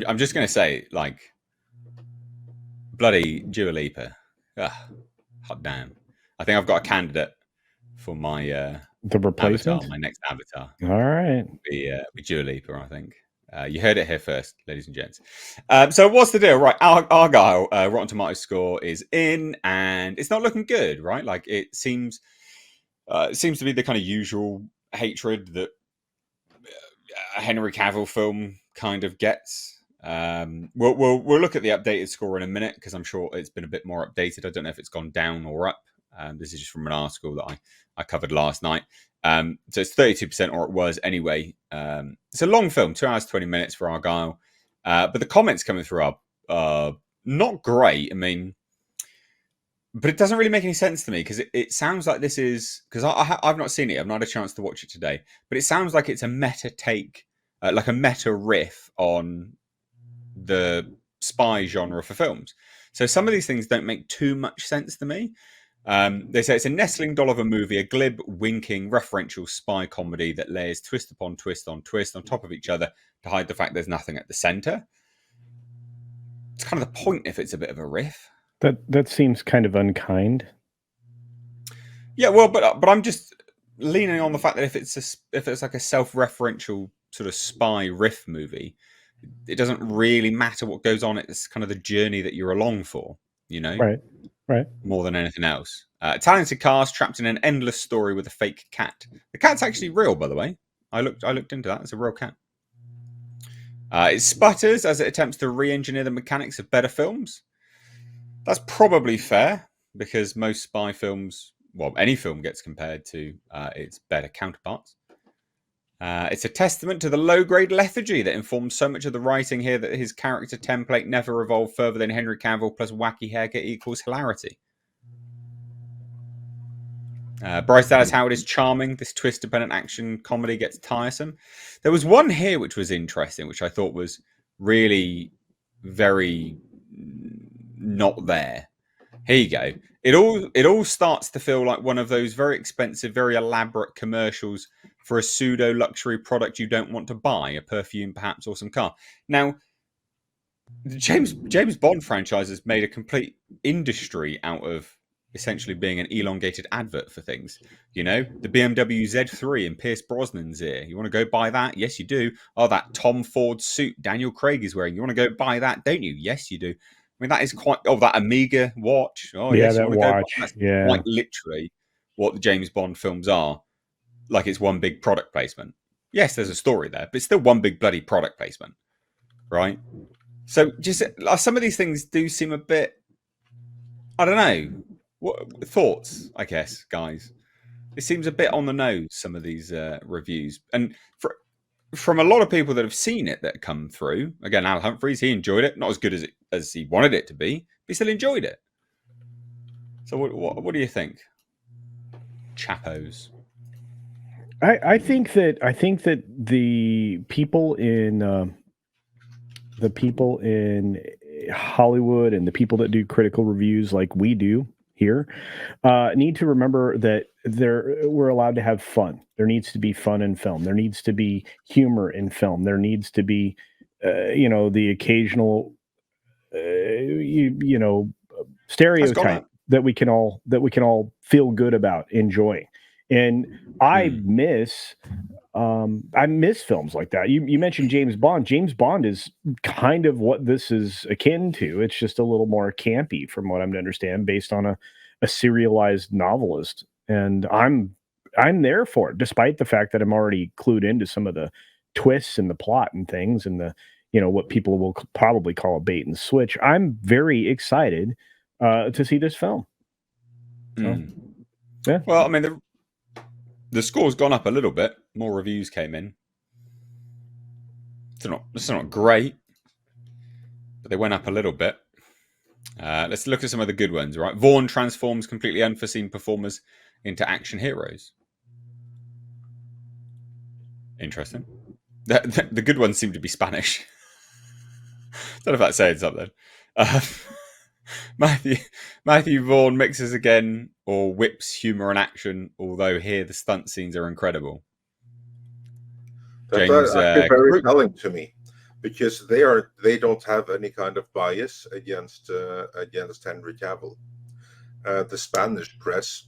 I'm just going to say, like, bloody Dua Lipa. Hot damn. I think I've got a candidate for my The avatar, replacement. my next avatar. All right. Be Dua Lipa, I think. You heard it here first, ladies and gents. So what's the deal? Right, Argylle, Rotten Tomatoes score is in, and it's not looking good, right? Like it seems to be the kind of usual hatred that a Henry Cavill film kind of gets. We'll look at the updated score in a minute because I'm sure it's been a bit more updated. I don't know if it's gone down or up. This is just from an article that I covered last night. So it's 32%, or it was anyway. It's a long film, 2 hours 20 minutes for Argylle, but the comments coming through are not great. I mean, but it doesn't really make any sense to me because it sounds like this is because I've not seen it. I've not had a chance to watch it today, but it sounds like it's a meta take, like a meta riff on the spy genre for films. So some of these things don't make too much sense to me. They say it's a nestling doll of a movie, a glib, winking, referential spy comedy that layers twist upon twist on twist on top of each other to hide the fact there's nothing at the center. It's kind of the point if it's a bit of a riff. That seems kind of unkind. Yeah, well, but I'm just leaning on the fact that if it's like a self-referential sort of spy riff movie, it doesn't really matter what goes on. It's kind of the journey that you're along for, you know, Right. Right. more than anything else. Talented cast trapped in an endless story with a fake cat. The cat's actually real, by the way. I looked into that. It's a real cat. It sputters as it attempts to re-engineer the mechanics of better films. That's probably fair because most spy films, well, any film gets compared to its better counterparts. It's a testament to the low-grade lethargy that informs so much of the writing here that his character template never evolved further than Henry Cavill plus wacky haircut equals hilarity. Bryce Dallas Howard is charming. This twist-dependent action comedy gets tiresome. There was one here which was interesting, which I thought was really very not there. Here you go. It all starts to feel like one of those very expensive, very elaborate commercials for a pseudo luxury product you don't want to buy, a perfume perhaps or some car. Now, the James Bond franchise has made a complete industry out of essentially being an elongated advert for things. You know, the BMW Z3 in Pierce Brosnan's ear. You want to go buy that? Yes, you do. Oh, that Tom Ford suit Daniel Craig is wearing. You want to go buy that, don't you? Yes, you do. I mean, that is quite. Oh, that Amiga watch. Oh, Yeah, yes, you that want to go buy. watch. That's Yeah. quite literally what the James Bond films are. Like it's one big product placement. Yes, there's a story there, but it's still one big bloody product placement, right? So just some of these things do seem a bit. I don't know. What thoughts? I guess, guys. It seems a bit on the nose. Some of these reviews, and from a lot of people that have seen it that come through. Again, Al Humphreys, he enjoyed it. Not as good as he wanted it to be, but he still enjoyed it. So what do you think, chappos? I think that the people in Hollywood and the people that do critical reviews like we do here need to remember that we're allowed to have fun. There needs to be fun in film. There needs to be humor in film. There needs to be, the occasional, you know, That's gone stereotype up. that we can all feel good about enjoying. And I Mm. miss I miss films like that. You mentioned James Bond. James Bond is kind of what this is akin to. It's just a little more campy, from what I'm to understand, based on a serialized novelist. And I'm there for it, despite the fact that I'm already clued into some of the twists and the plot and things, and the what people will probably call a bait and switch. I'm very excited to see this film. So Mm. yeah, Well, I mean, the score's gone up a little bit. More reviews came in. It's not great, but they went up a little bit. Let's look at some of the good ones, right? Vaughn transforms completely unforeseen performers into action heroes. Interesting. The good ones seem to be Spanish. Don't know if that's saying something. Uh, Matthew Matthew Vaughn mixes again or whips humor and action, although here the stunt scenes are incredible. That's James actually very Group. telling to me. because they don't have any kind of bias against Henry Cavill. The Spanish press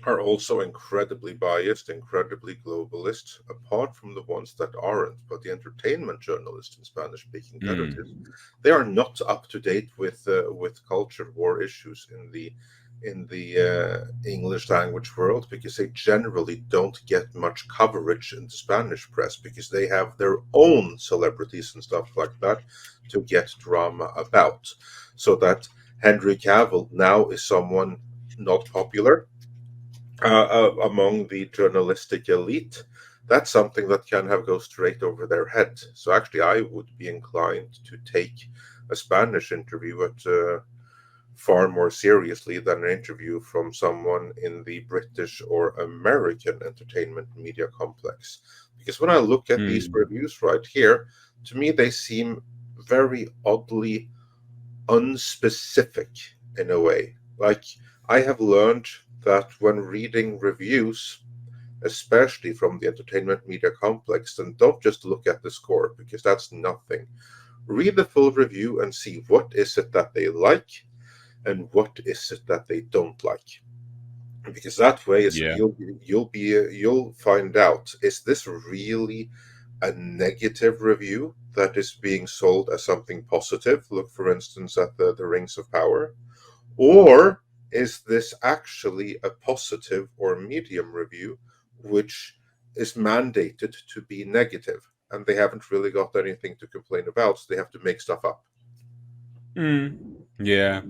are also incredibly biased, incredibly globalist, apart from the ones that aren't. But the entertainment journalists in Spanish-speaking territories, they are not up to date with culture war issues in the English language world, because they generally don't get much coverage in the Spanish press, because they have their own celebrities and stuff like that to get drama about. So that Henry Cavill now is someone not popular among the journalistic elite, that's something that can go straight over their head. So actually, I would be inclined to take a Spanish interview at far more seriously than an interview from someone in the British or American entertainment media complex. Because when I look at these reviews right here, to me they seem very oddly unspecific in a way. Like, I have learned that when reading reviews, especially from the entertainment media complex, then don't just look at the score, because that's nothing. Read the full review and see what is it that they like and what is it that they don't like. Because that way is you'll find out, is this really a negative review that is being sold as something positive? Look, for instance, at the Rings of Power. Or is this actually a positive or medium review, which is mandated to be negative, and they haven't really got anything to complain about, so they have to make stuff up? Yeah.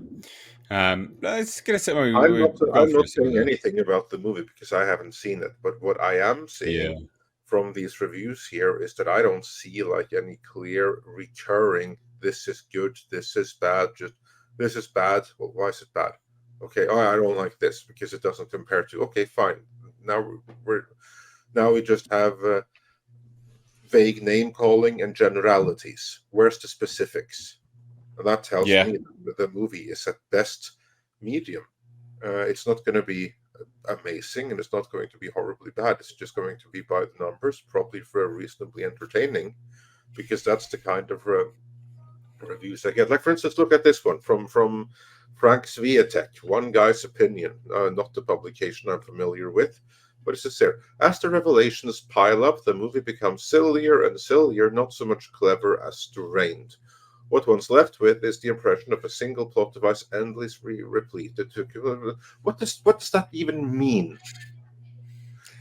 Let's get a I'm not saying anything about the movie because I haven't seen it, but what I am seeing from these reviews here is that I don't see like any clear recurring, this is good, this is bad, just this is bad. Well, why is it bad? Okay, oh, I don't like this because it doesn't compare to. Okay, fine. Now we just have vague name calling and generalities. Where's the specifics? And that tells me that the movie is at best medium. It's not going to be amazing, and it's not going to be horribly bad. It's just going to be by the numbers, probably for reasonably entertaining, because that's the kind of reviews I get. Like, for instance, look at this one from Frank Sviatek, One Guy's Opinion, not the publication I'm familiar with, but it says there, as the revelations pile up, the movie becomes sillier and sillier, not so much clever as strained. What one's left with is the impression of a single plot device endlessly repeated. What does that even mean?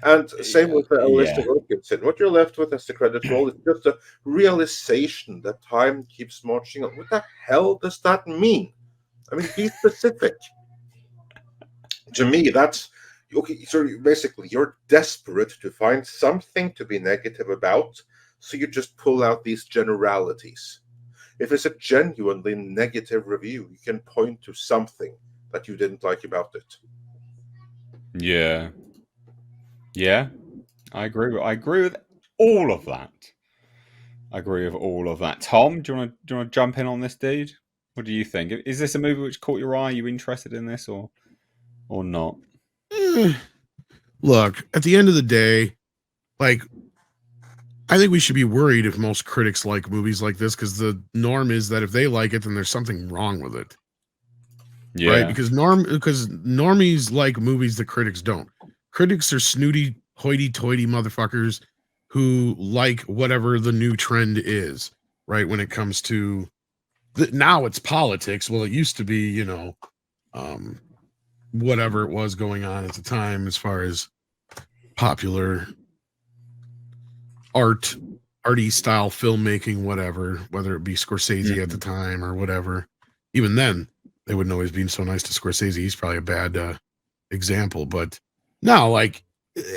And same with Alyssa Wilkinson. What you're left with as the credits roll is just a realization that time keeps marching on. What the hell does that mean? I mean, be specific. To me, that's okay. So basically, you're desperate to find something to be negative about, so you just pull out these generalities. If it's a genuinely negative review, you can point to something that you didn't like about it. Yeah. I agree with all of that. Tom, do you want to jump in on this, dude? What do you think? Is this a movie which caught your eye? Are you interested in this or not? Look, at the end of the day, like, I think we should be worried if most critics like movies like this, because the norm is that if they like it, then there's something wrong with it. Yeah. Right? Because normies like movies that critics don't. Critics are snooty, hoity-toity motherfuckers who like whatever the new trend is, right? When it comes to now it's politics. Well, it used to be, whatever it was going on at the time as far as popular arty style filmmaking, whatever, whether it be Scorsese at the time or whatever. Even then, they wouldn't always be so nice to Scorsese. He's probably a bad example. But now, like,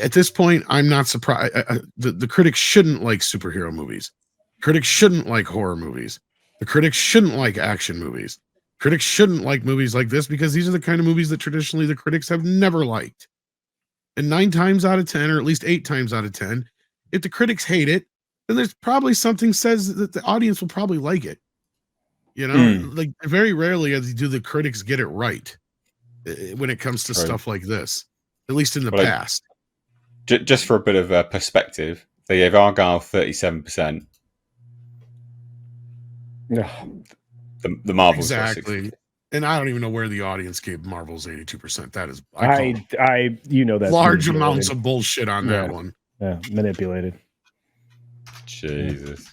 at this point, I'm not surprised. The critics shouldn't like superhero movies. Critics shouldn't like horror movies. The critics shouldn't like action movies. Critics shouldn't like movies like this, because these are the kind of movies that traditionally the critics have never liked. And 9 times out of 10, or at least 8 times out of 10, if the critics hate it, then there's probably something says that the audience will probably like it. Like, very rarely do the critics get it right when it comes to stuff like this, at least in the past. Just for a bit of perspective, they gave Argylle 37%, Ugh. The Marvels got Exactly. 60. And I don't even know where the audience gave Marvel's 82%. That is, I you know, that's large manipulated. amounts of bullshit on that one. Yeah, manipulated. Jesus.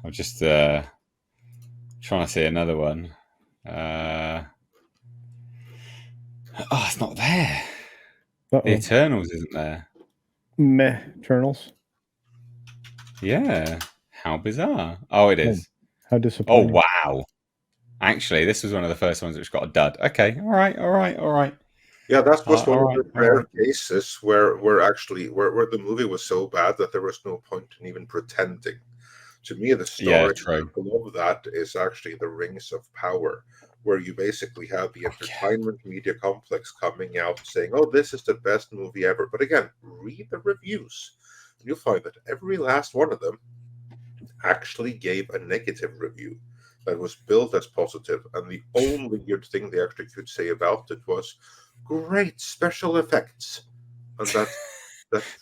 I'm just trying to see another one. Oh, it's not there. Uh-oh. The Eternals isn't there. Meh, Eternals. Yeah. How bizarre. Oh, it is. How Oh, disappointing. wow. Actually, this was one of the first ones which got a dud. Okay. All right. Yeah, that was one of the all rare right. cases where the movie was so bad that there was no point in even pretending. To me, the Yeah, story true. of that is actually the Rings of Power, where you basically have the entertainment media complex coming out saying, "Oh, this is the best movie ever." But again, read the reviews, and you'll find that every last one of them actually gave a negative review that was billed as positive, and the only good thing they actually could say about it was great special effects, and that's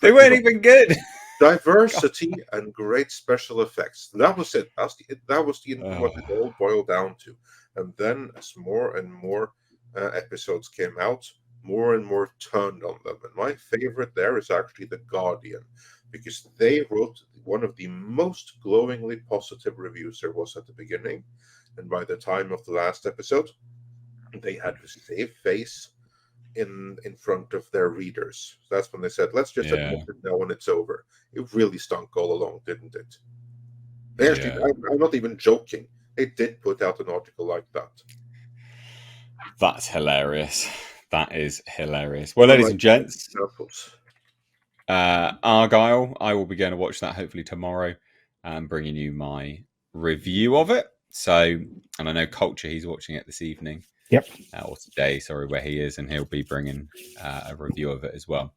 They weren't even good. diversity and great special effects. That was it. That was what it Oh. all boiled down to. And then, as more and more episodes came out, more and more turned on them. And my favorite there is actually The Guardian, because they wrote one of the most glowingly positive reviews there was at the beginning. And by the time of the last episode, they had to save face in front of their readers. So that's when they said, let's just admit it now when it's over. It really stunk all along, didn't it? They actually, I'm not even joking. They did put out an article like that. That's hilarious. That is hilarious. Well, ladies and gents, Argylle, I will be going to watch that hopefully tomorrow and bringing you my review of it. So, and I know Culture, he's watching it this evening. Yep. Or today, sorry, where he is, and he'll be bringing a review of it as well.